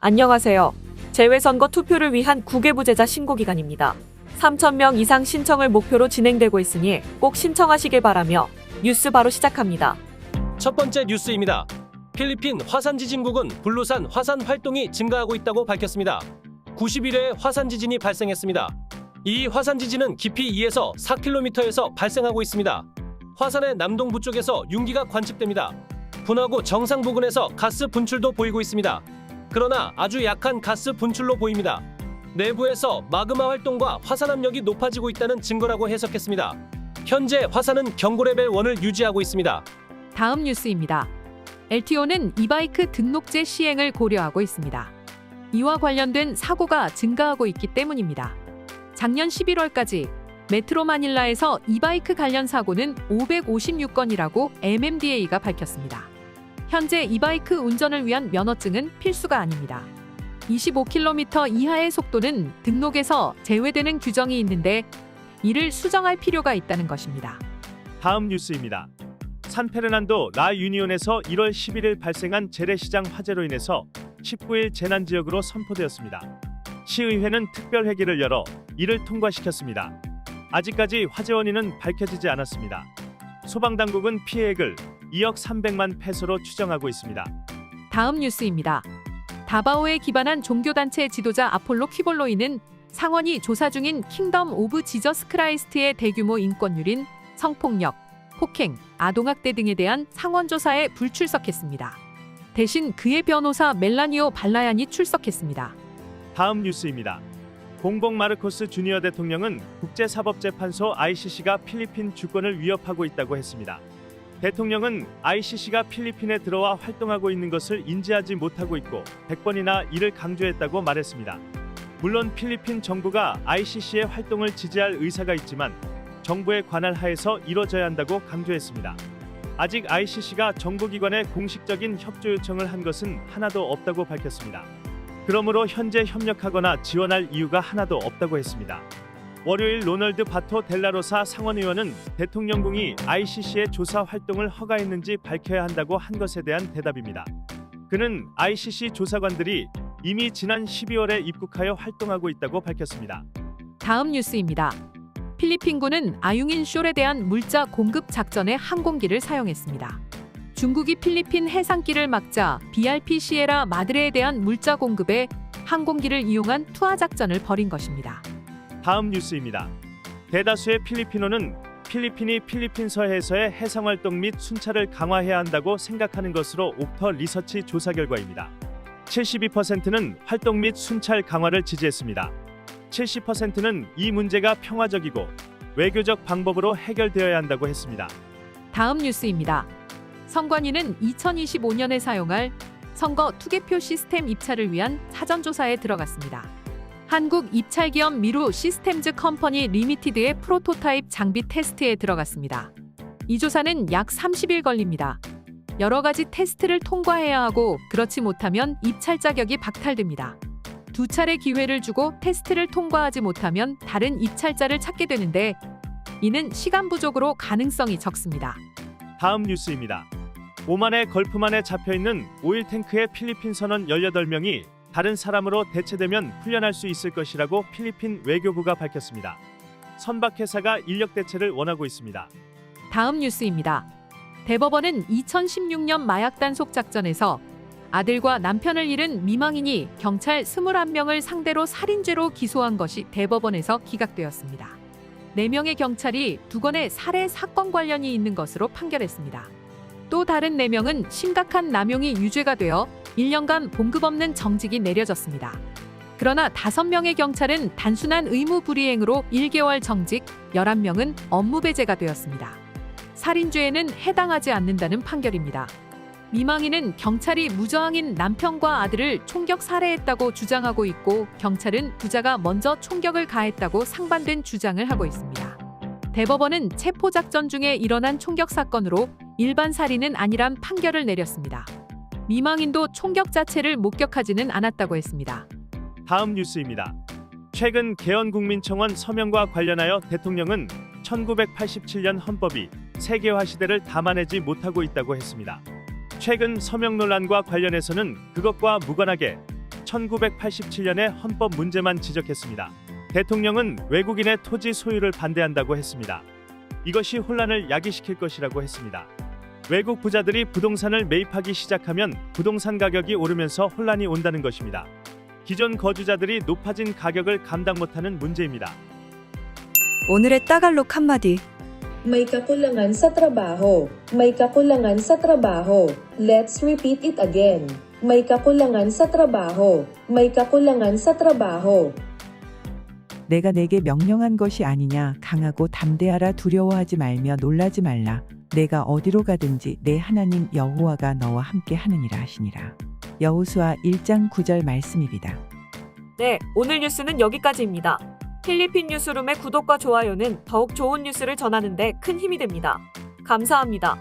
안녕하세요. 재외선거 투표를 위한 국외부재자 신고기간입니다. 3,000명 이상 신청을 목표로 진행되고 있으니 꼭 신청하시길 바라며 뉴스 바로 시작합니다. 첫 번째 뉴스입니다. 필리핀 화산 지진국은 불루산 화산 활동이 증가하고 있다고 밝혔습니다. 91회의 화산 지진이 발생했습니다. 이 화산 지진은 깊이 2에서 4km에서 발생하고 있습니다. 화산의 남동부 쪽에서 융기가 관측됩니다. 분화구 정상 부근에서 가스 분출도 보이고 있습니다. 그러나 아주 약한 가스 분출로 보입니다. 내부에서 마그마 활동과 화산 압력이 높아지고 있다는 증거라고 해석했습니다. 현재 화산은 경고 레벨 1을 유지하고 있습니다. 다음 뉴스입니다. LTO는 이바이크 등록제 시행을 고려하고 있습니다. 이와 관련된 사고가 증가하고 있기 때문입니다. 작년 11월까지 메트로 마닐라에서 이바이크 관련 사고는 556건이라고 MMDA가 밝혔습니다. 현재 이바이크 운전을 위한 면허증은 필수가 아닙니다. 25km 이하의 속도는 등록에서 제외되는 규정이 있는데 이를 수정할 필요가 있다는 것입니다. 다음 뉴스입니다. 산페르난도 라 유니온에서 1월 11일 발생한 재래시장 화재로 인해서 19일 재난지역으로 선포되었습니다. 시의회는 특별회기를 열어 이를 통과시켰습니다. 아직까지 화재 원인은 밝혀지지 않았습니다. 소방당국은 피해액을 2억 300만 페소로 추정하고 있습니다. 다음 뉴스입니다. 다바오에 기반한 종교단체 지도자 아폴로 퀴볼로이는 상원이 조사 중인 킹덤 오브 지저스 크라이스트의 대규모 인권유린, 성폭력, 폭행, 아동학대 등에 대한 상원 조사에 불출석했습니다. 대신 그의 변호사 멜라니오 발라얀이 출석했습니다. 다음 뉴스입니다. 봉봉 마르코스 주니어 대통령은 국제사법재판소 ICC가 필리핀 주권을 위협하고 있다고 했습니다. 대통령은 ICC가 필리핀에 들어와 활동하고 있는 것을 인지하지 못하고 있고 100번이나 이를 강조했다고 말했습니다. 물론 필리핀 정부가 ICC의 활동을 지지할 의사가 있지만 정부의 관할 하에서 이뤄져야 한다고 강조했습니다. 아직 ICC가 정부기관에 공식적인 협조 요청을 한 것은 하나도 없다고 밝혔습니다. 그러므로 현재 협력하거나 지원할 이유가 하나도 없다고 했습니다. 월요일 로널드 바토 델라로사 상원의원은 대통령궁이 ICC의 조사 활동을 허가했는지 밝혀야 한다고 한 것에 대한 대답입니다. 그는 ICC 조사관들이 이미 지난 12월에 입국하여 활동하고 있다고 밝혔습니다. 다음 뉴스입니다. 필리핀군은 아융인 숄에 대한 물자 공급 작전에 항공기를 사용했습니다. 중국이 필리핀 해상길을 막자 BRP 시에라 마드레에 대한 물자 공급에 항공기를 이용한 투하 작전을 벌인 것입니다. 다음 뉴스입니다. 대다수의 필리핀어는 필리핀이 필리핀 서해에서의 해상활동 및 순찰을 강화해야 한다고 생각하는 것으로 옥터 리서치 조사 결과입니다. 72%는 활동 및 순찰 강화를 지지했습니다. 70%는 이 문제가 평화적이고 외교적 방법으로 해결되어야 한다고 했습니다. 다음 뉴스입니다. 선관위는 2025년에 사용할 선거 투개표 시스템 입찰을 위한 사전조사에 들어갔습니다. 한국 입찰기업 미루 시스템즈 컴퍼니 리미티드의 프로토타입 장비 테스트에 들어갔습니다. 이 조사는 약 30일 걸립니다. 여러 가지 테스트를 통과해야 하고 그렇지 못하면 입찰 자격이 박탈됩니다. 2차례 기회를 주고 테스트를 통과하지 못하면 다른 입찰자를 찾게 되는데 이는 시간 부족으로 가능성이 적습니다. 다음 뉴스입니다. 오만의 걸프만에 잡혀있는 오일 탱크의 필리핀 선원 18명이 다른 사람으로 대체되면 풀려날 수 있을 것이라고 필리핀 외교부가 밝혔습니다. 선박회사가 인력 대체를 원하고 있습니다. 다음 뉴스입니다. 대법원은 2016년 마약 단속 작전에서 아들과 남편을 잃은 미망인이 경찰 21명을 상대로 살인죄로 기소한 것이 대법원에서 기각되었습니다. 4명의 경찰이 2건의 살해 사건 관련이 있는 것으로 판결했습니다. 또 다른 4명은 심각한 남용이 유죄가 되어 1년간 봉급 없는 정직이 내려졌습니다. 그러나 5명의 경찰은 단순한 의무 불이행으로 1개월 정직, 11명은 업무 배제가 되었습니다. 살인죄에는 해당하지 않는다는 판결입니다. 미망인은 경찰이 무저항인 남편과 아들을 총격 살해했다고 주장하고 있고 경찰은 부자가 먼저 총격을 가했다고 상반된 주장을 하고 있습니다. 대법원은 체포작전 중에 일어난 총격 사건으로 일반 살인은 아니란 판결을 내렸습니다. 미망인도 총격 자체를 목격하지는 않았다고 했습니다. 다음 뉴스입니다. 최근 개헌국민청원 서명과 관련하여 대통령은 1987년 헌법이 세계화 시대를 담아내지 못하고 있다고 했습니다. 최근 서명 논란과 관련해서는 그것과 무관하게 1987년의 헌법 문제만 지적했습니다. 대통령은 외국인의 토지 소유를 반대한다고 했습니다. 이것이 혼란을 야기시킬 것이라고 했습니다. 외국 부자들이 부동산을 매입하기 시작하면 부동산 가격이 오르면서 혼란이 온다는 것입니다. 기존 거주자들이 높아진 가격을 감당 못하는 문제입니다. 오늘의 따갈록 한마디. May kakulangan sa trabaho. May kakulangan sa trabaho. Let's repeat it again. May kakulangan sa trabaho. May kakulangan sa trabaho. 내가 내게 명령한 것이 아니냐. 강하고 담대하라. 두려워하지 말며 놀라지 말라. 내가 어디로 가든지 내 하나님 여호와가 너와 함께 하느니라 하시니라. 여호수아 1장 9절 말씀입니다. 네, 오늘 뉴스는 여기까지입니다. 필리핀 뉴스룸의 구독과 좋아요는 더욱 좋은 뉴스를 전하는 데 큰 힘이 됩니다. 감사합니다.